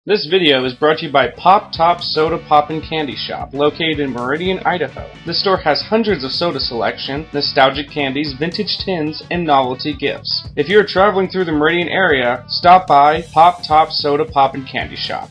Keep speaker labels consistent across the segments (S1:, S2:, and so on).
S1: This video is brought to you by Pop Top Soda Pop and Candy Shop, located in Meridian, Idaho. This store has hundreds of soda selection, nostalgic candies, vintage tins, and novelty gifts. If you are traveling through the Meridian area, stop by Pop Top Soda Pop and Candy Shop.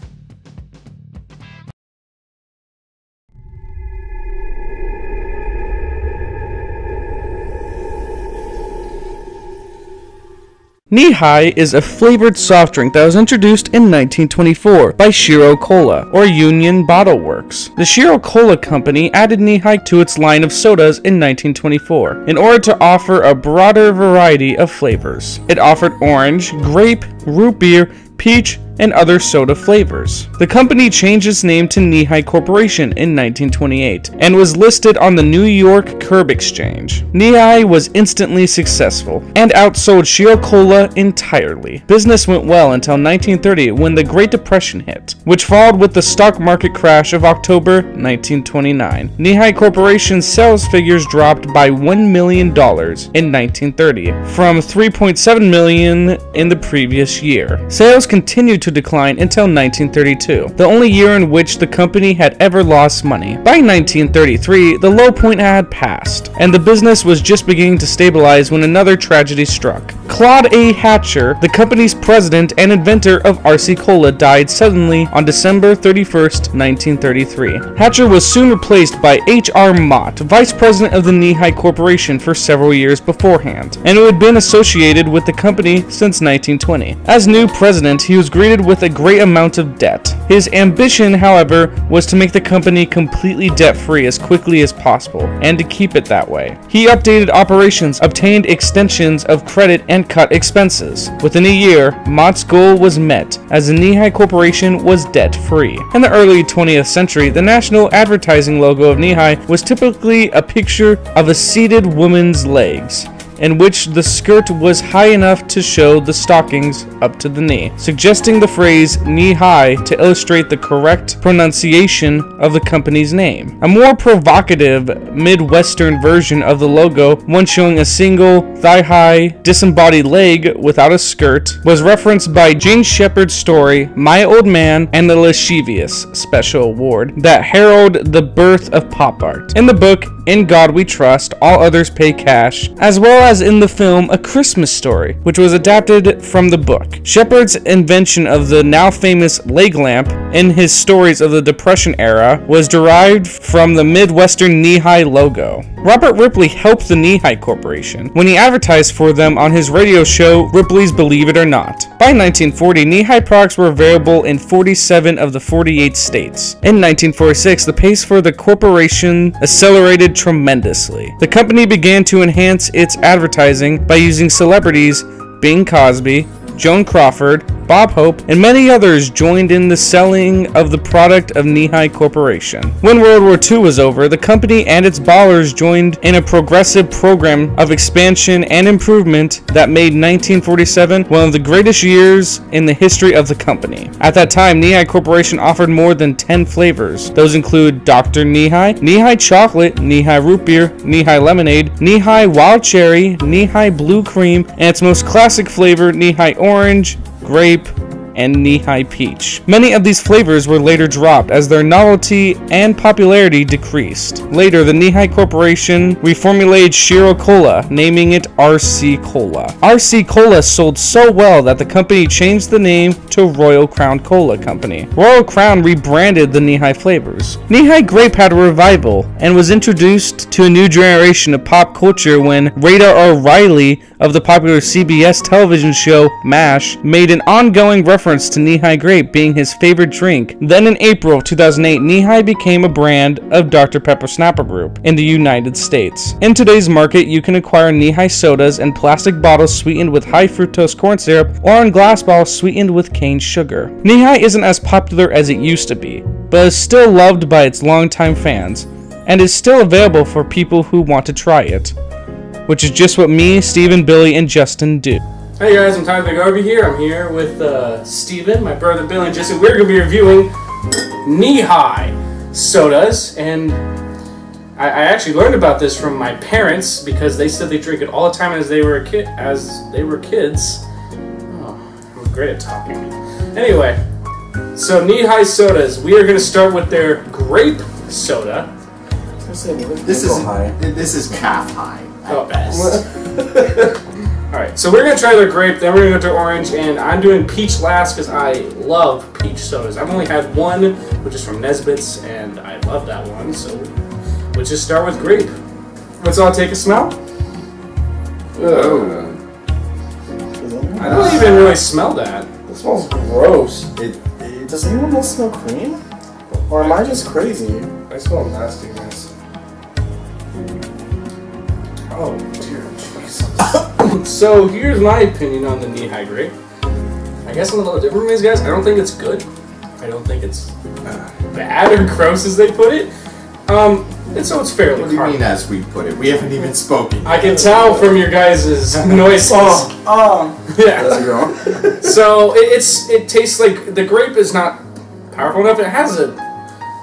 S2: Nehi is a flavored soft drink that was introduced in 1924 by Shiro Cola, or Union Bottle Works. The Shiro Cola Company added Nehi to its line of sodas in 1924 in order to offer a broader variety of flavors. It offered orange, grape, root beer, peach, and other soda flavors. The company changed its name to Nehi Corporation in 1928 and was listed on the New York Curb Exchange. Nehi was instantly successful and outsold Shiro Cola entirely. Business went well until 1930 when the Great Depression hit, which followed with the stock market crash of October 1929. Nehi Corporation's sales figures dropped by $1 million in 1930 from $3.7 million in the previous year. Sales continued to decline until 1932, the only year in which the company had ever lost money. By 1933, the low point had passed, and the business was just beginning to stabilize when another tragedy struck. Claude A. Hatcher, the company's president and inventor of RC Cola, died suddenly on December 31st, 1933. Hatcher was soon replaced by H.R. Mott, vice president of the Nehi Corporation for several years beforehand, and who had been associated with the company since 1920. As new president, he was greeted with a great amount of debt. His ambition, however, was to make the company completely debt-free as quickly as possible, and to keep it that way. He updated operations, obtained extensions of credit, and cut expenses. Within a year, Mott's goal was met, as the Nehi Corporation was debt-free. In the early 20th century, the national advertising logo of Nehi was typically a picture of a seated woman's legs, in which the skirt was high enough to show the stockings up to the knee, suggesting the phrase knee-high to illustrate the correct pronunciation of the company's name. A more provocative Midwestern version of the logo, one showing a single thigh-high disembodied leg without a skirt, was referenced by Gene Shepard's story My Old Man and the Lascivious Special Award that heralded the birth of pop art. In the book In God We Trust, All Others Pay Cash, as well as in the film A Christmas Story, which was adapted from the book. Shepard's invention of the now famous leg lamp in his stories of the Depression era was derived from the Midwestern Nehi logo. Robert Ripley helped the Nehi Corporation when he advertised for them on his radio show Ripley's Believe It or Not. By 1940, Nehi products were available in 47 of the 48 states. In 1946, the pace for the corporation accelerated tremendously. The company began to enhance its advertising by using celebrities. Bing Crosby, Joan Crawford, Bob Hope, and many others joined in the selling of the product of Nehi Corporation. When World War II was over, the company and its bottlers joined in a progressive program of expansion and improvement that made 1947 one of the greatest years in the history of the company. At that time, Nehi Corporation offered more than 10 flavors. Those include Dr. Nehi, Nehi Chocolate, Nehi Root Beer, Nehi Lemonade, Nehi Wild Cherry, Nehi Blue Cream, and its most classic flavor, Nehi Orange, Grape, and Nehi Peach. Many of these flavors were later dropped as their novelty and popularity decreased. Later, the Nehi Corporation reformulated Shiro Cola, naming it RC Cola. RC Cola sold so well that the company changed the name to Royal Crown Cola Company. Royal Crown rebranded the Nehi flavors. Nehi Grape had a revival and was introduced to a new generation of pop culture when Radar O'Reilly of the popular CBS television show MASH made an ongoing reference to Nehi Grape being his favorite drink. Then in April of 2008, Nehi became a brand of Dr. Pepper Snapper Group in the United States. In today's market, you can acquire Nehi sodas in plastic bottles sweetened with high fructose corn syrup or in glass bottles sweetened with cane sugar. Nehi isn't as popular as it used to be, but is still loved by its longtime fans, and is still available for people who want to try it, which is just what me, Steven, Billy, and Justin do.
S1: Hey guys, I'm Tyler Garvey here. I'm here with Steven, my brother Billy, and Jesse. We're going to be reviewing Nehi sodas, and I actually learned about this from my parents because they said they drink it all the time as they were kids. Oh, I'm great at talking. Anyway, So Nehi Sodas, we are going to start with their grape soda.
S3: This is calf high at best.
S1: Alright, so we're going to try their grape, then we're going to go to orange, and I'm doing peach last because I love peach sodas. I've only had one, which is from Nesbitt's, and I love that one, so we'll just start with grape. Let's all take a smell. I don't even really smell that.
S4: It smells gross.
S3: Does anyone else smell cream? Or am I just crazy?
S4: I smell nastiness. Oh, dear Jesus.
S1: So here's my opinion on the Nehi grape. I guess I'm a little different from these guys. I don't think it's good. I don't think it's bad or gross as they put it. And so it's fairly
S3: What do you mean as we put it? We haven't even spoken.
S1: I can tell from your guys' noises. Yeah.
S3: How's it going?
S1: So it tastes like the grape is not powerful enough. It has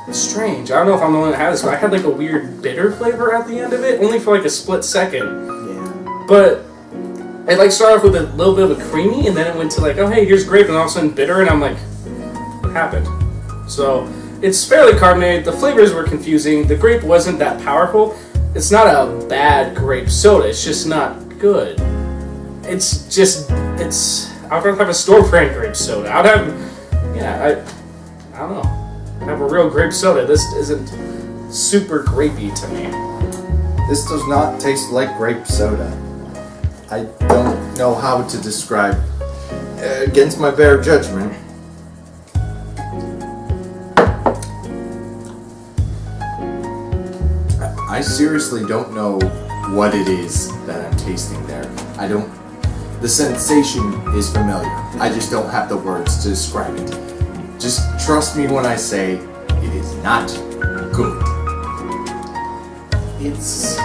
S1: it's strange. I don't know if I'm the one that had this, but I had like a weird bitter flavor at the end of it, only for like a split second.
S3: Yeah.
S1: But it like started off with a little bit of a creamy, and then it went to like, oh hey, here's grape, and all of a sudden bitter, and I'm like, what happened? So it's fairly carbonated. The flavors were confusing. The grape wasn't that powerful. It's not a bad grape soda. It's just not good. It's just I'd rather have a store brand grape soda. I'd have I don't know. I'd have a real grape soda. This isn't super grapey to me.
S3: This does not taste like grape soda. I don't know how to describe against my better judgment. I seriously don't know what it is that I'm tasting there. The sensation is familiar. I just don't have the words to describe it. Just trust me when I say it is not good.
S5: It's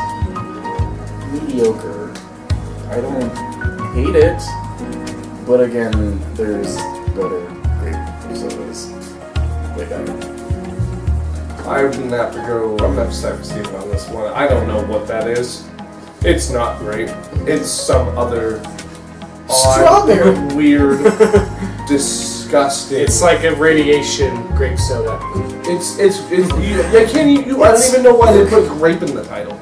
S5: mediocre. I don't hate it, but again, there's better grape sodas. Way better.
S4: I'm gonna have to side with Steven on this one. I don't know what that is. It's not grape. It's some other
S5: Strawberry.
S4: odd, weird, disgusting.
S1: It's like a radiation grape soda.
S4: I don't even know why they put grape in the title.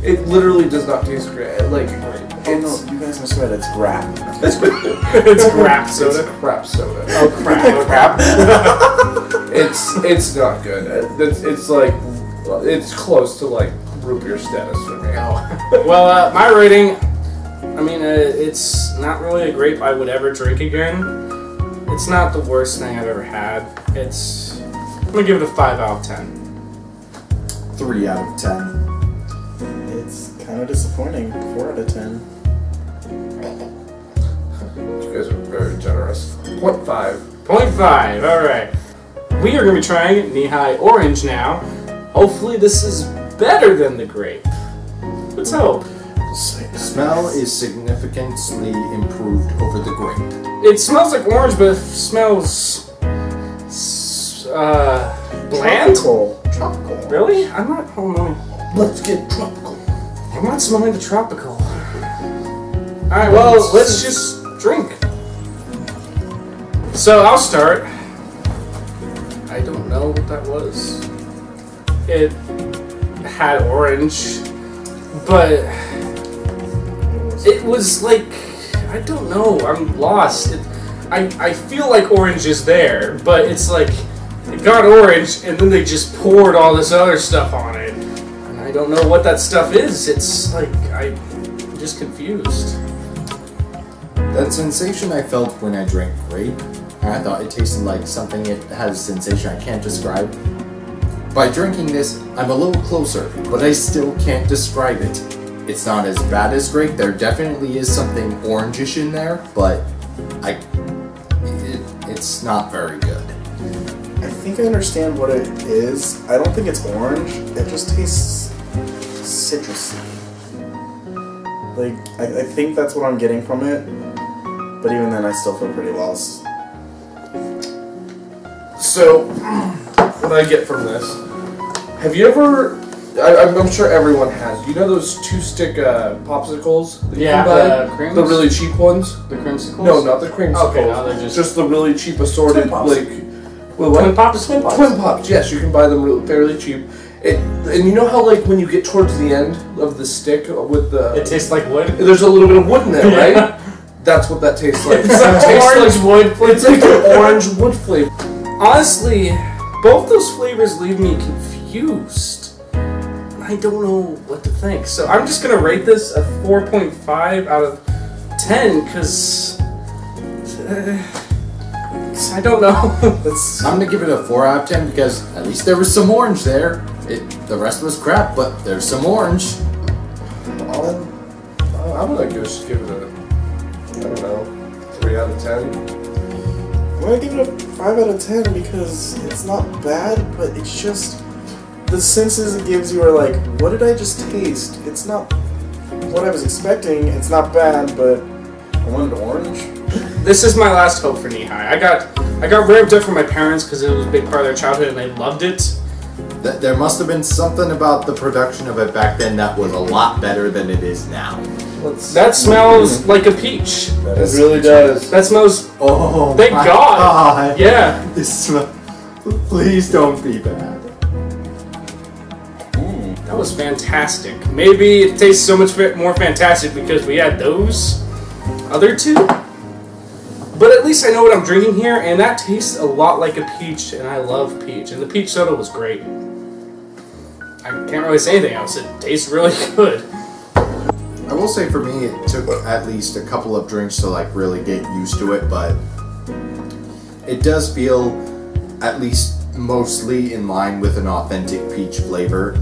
S4: It literally does not taste great. Like grape.
S5: Oh no, you guys misread. It's grap.
S1: It's crap soda.
S4: It's crap soda.
S1: Oh crap!
S5: Crap.
S4: It's not good. It's like it's close to like root beer status for me.
S1: Well, my rating. I mean, it's not really a grape I would ever drink again. It's not the worst thing I've ever had. I'm gonna give it a 5 out of 10.
S3: 3 out of 10.
S5: It's kind of disappointing. 4 out of 10.
S4: You guys are very generous. 0.5.
S1: 0.5. All right. We are gonna be trying Nehi Orange now. Hopefully, this is better than the grape. Let's hope.
S3: Smell is significantly improved over the grape.
S1: It smells like orange, but it smells bland.
S5: Tropical.
S1: Really? I'm not. Hold on.
S4: Let's get tropical.
S1: I'm not smelling the tropical. All right. Well, let's just drink. So I'll start. I don't know what that was. It had orange, but it was like, I don't know, I'm lost. I feel like orange is there, but it's like, it got orange and then they just poured all this other stuff on it. And I don't know what that stuff is. It's like, I'm just confused.
S3: That sensation I felt when I drank grape, and I thought it tasted like something it has a sensation I can't describe. By drinking this, I'm a little closer, but I still can't describe it. It's not as bad as grape. There definitely is something orangish in there, but it's not very good.
S5: I think I understand what it is. I don't think it's orange. It just tastes citrusy. Like, I think that's what I'm getting from it. But even then, I still feel pretty lost.
S4: So, what I get from this? Have you ever? I'm sure everyone has. You know those 2-stick popsicles that you can buy? The really cheap ones?
S1: The creamsicles?
S4: No, not the creamsicles.
S1: Okay, no, they're just
S4: the really cheap assorted, like, Well, what?
S2: Twin Pops? Twin Pops.
S4: Twin Pops, yes, you can buy them fairly cheap. And you know how, like, when you get towards the end of the stick with the...
S2: It tastes like wood?
S4: There's a little bit of wood in there, right? That's what that tastes like. It's like
S2: orange wood flavor.
S4: It's like an orange wood flavor.
S2: Honestly, both those flavors leave me confused. I don't know what to think. So I'm just going to rate this a 4.5 out of 10 because... I don't know.
S3: I'm gonna give it a 4 out of 10 because at least there was some orange there. The rest was crap, but there's some orange.
S4: I'm gonna just give it a, I don't know, 3 out of 10.
S5: I'm gonna give it a 5 out of 10 because it's not bad, but it's just the senses it gives you are like, what did I just taste? It's not what I was expecting. It's not bad, but I wanted orange.
S2: This is my last hope for Nehi. I got ramped up from my parents because it was a big part of their childhood and they loved it.
S3: There must have been something about the production of it back then that was a lot better than it is now.
S2: That smells like a peach.
S4: It really does.
S2: That smells...
S3: Oh,
S2: thank God. Yeah.
S3: This please don't be bad.
S2: That was fantastic. Maybe it tastes so much more fantastic because we had those other two. But at least I know what I'm drinking here, and that tastes a lot like a peach, and I love peach. And the peach soda was great. I can't really say anything else. It tastes really good.
S3: I will say for me, it took at least a couple of drinks to like really get used to it, but it does feel at least mostly in line with an authentic peach flavor.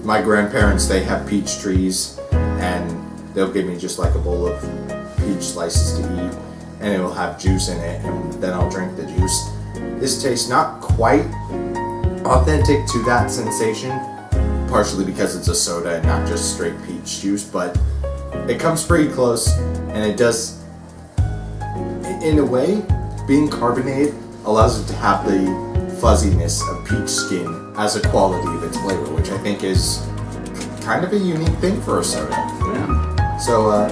S3: My grandparents, they have peach trees, and they'll give me just like a bowl of peach slices to eat, and it will have juice in it, and then I'll drink the juice. This tastes not quite authentic to that sensation, partially because it's a soda and not just straight peach juice, but it comes pretty close, and it does, in a way, being carbonated allows it to have the fuzziness of peach skin as a quality of its flavor, which I think is kind of a unique thing for a soda.
S2: Yeah.
S3: So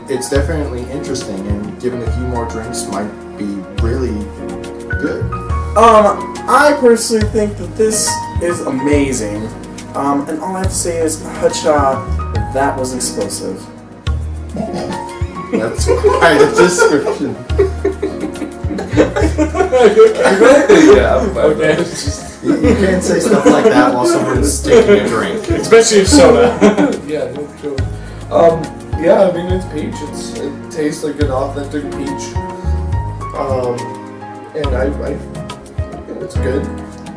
S3: it's definitely interesting, and given a few more drinks might be really good.
S5: I personally think that this is amazing. And all I have to say is, hacha, that was explosive.
S3: That's quite a description.
S4: Yeah,
S2: okay.
S3: You can't say stuff like that while someone's taking a drink.
S2: Especially if soda.
S4: Yeah, no joke. Yeah, I mean, it's peach. It tastes like an authentic peach. And it's good.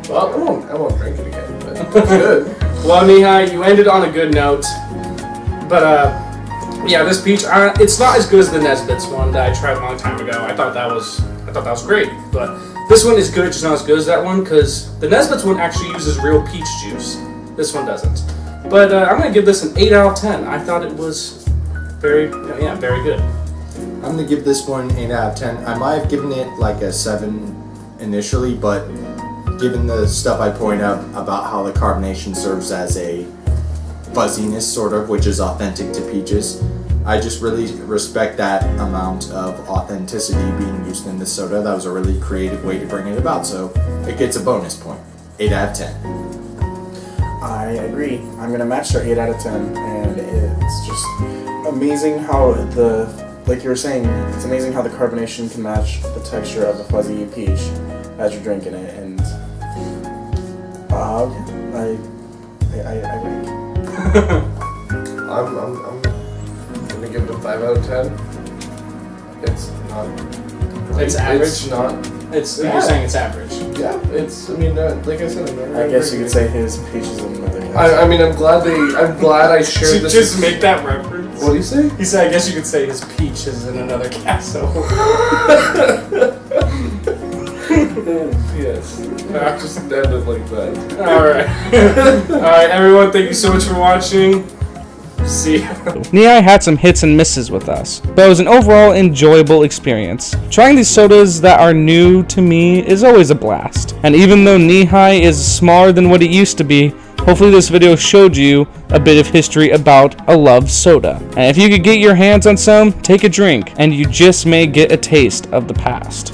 S4: Well, I won't drink it again, but it's good.
S2: Well, Nehi, you ended on a good note. But, yeah, this peach, it's not as good as the Nesbitt's one that I tried a long time ago. I thought that was great. But this one is good, just not as good as that one, because the Nesbitt's one actually uses real peach juice. This one doesn't. But I'm going to give this an 8 out of 10. I thought it was very good.
S3: I'm going to give this one 8 out of 10. I might have given it like a 7 initially, but given the stuff I point out about how the carbonation serves as a fuzziness, sort of, which is authentic to peaches, I just really respect that amount of authenticity being used in this soda. That was a really creative way to bring it about, so it gets a bonus point. 8 out of 10.
S5: I agree. I'm gonna match their 8 out of 10, and it's just amazing how like you were saying, it's amazing how the carbonation can match the texture of the fuzzy peach as you're drinking it, and I agree.
S4: I'm gonna give it a 5 out of 10. It's not.
S2: It's average.
S4: It's not.
S2: It's you're saying it's average.
S4: Yeah, it's. I mean, like I said,
S5: I guess you could say his peach is in another class.
S4: I mean, I'm glad I shared
S2: Did
S4: this.
S2: you just make that reference?
S4: What do you say?
S2: He said, I guess you could say his peach is in another castle.
S4: Yes. I just ended like that.
S2: Alright. Alright, everyone, thank you so much for watching. See ya.
S6: Nehi had some hits and misses with us, but it was an overall enjoyable experience. Trying these sodas that are new to me is always a blast, and even though Nehi is smaller than what it used to be, hopefully this video showed you a bit of history about a loved soda. And if you could get your hands on some, take a drink, and you just may get a taste of the past.